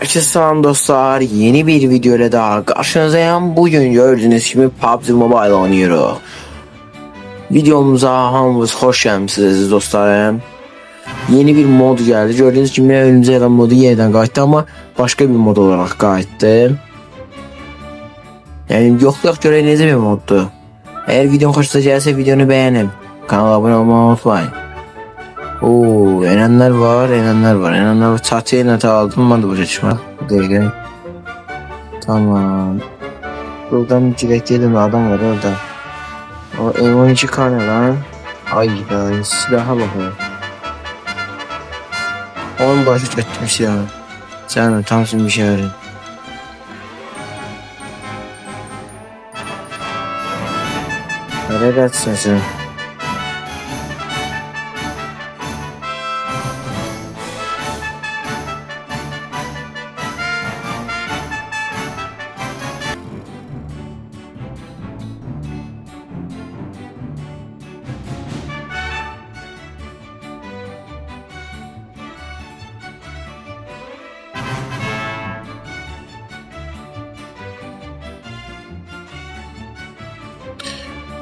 Herkese selam dostlar. Yeni bir video ile daha karşınızdayım. Bugün gördüğünüz gibi PUBG Mobile oynuyoruz. Videomuza hamımız hoş gelmişsiniz dostlarım. Yeni bir mod geldi. Gördüğünüz gibi önümüze gelen modu yeniden kayıttı ama başka bir mod olarak kayıttı. Yani yok göreceğiniz bir moddu. Eğer videom hoşunuza gelse videonu beğenin. Kanala abone olmayı unutmayın. Oo, enenler var. Çatıya net aldım. Ben de buraya çıkma. Bu dakika. Tamam. Buradan direkt yedim, adam var orada. O M12 kanı lan. Ay ya, silaha bakıyor. Onun başı çöktümüş ya. Sen tamsın bir şey öğren. Nereye kaçsın sen?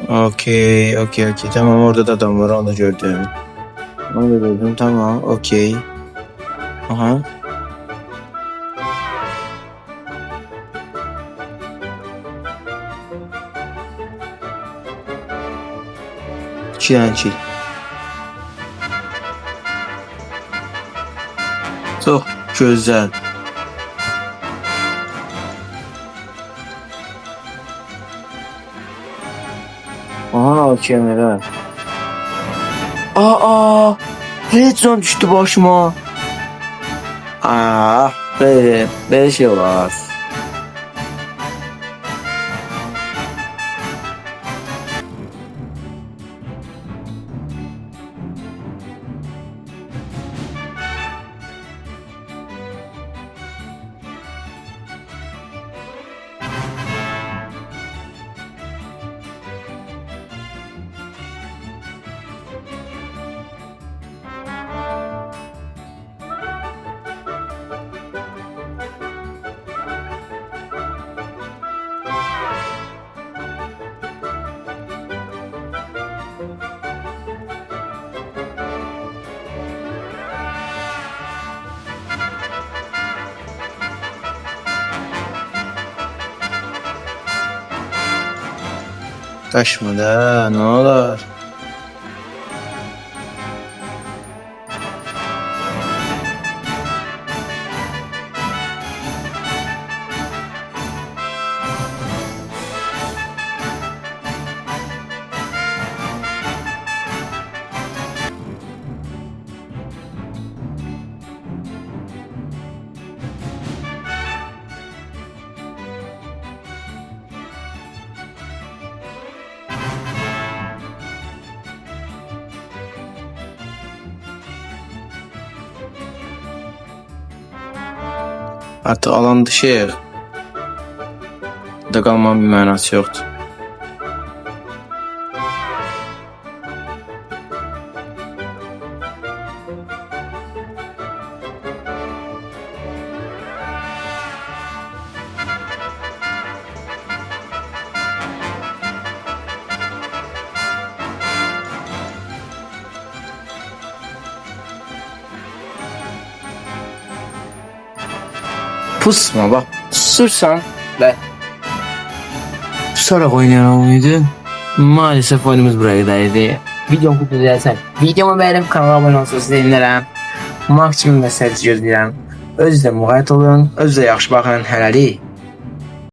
Okey. Tamam, orada da adam var, onu da gördüm. Onu da gördüm, tamam, okey. Aha. Çiğ. Çok güzel. Aha, okey Mera. Red zone düştü başıma. Böyle şey var. Taşma da ne olur. Artık alan dışı da kalmanın bir mənası yoxdur. Pusma bak, pusursan ve pusarak oynayan mıydı? Maalesef oyunumuz buraya kadardı. Videomu güzelsen videomu beğenip kanala abone olsanız sevinirim. Maksimum mesaj gözləyirəm. Özünüzə müğayət olun, özünüzə yaxşı baxın, hələlik.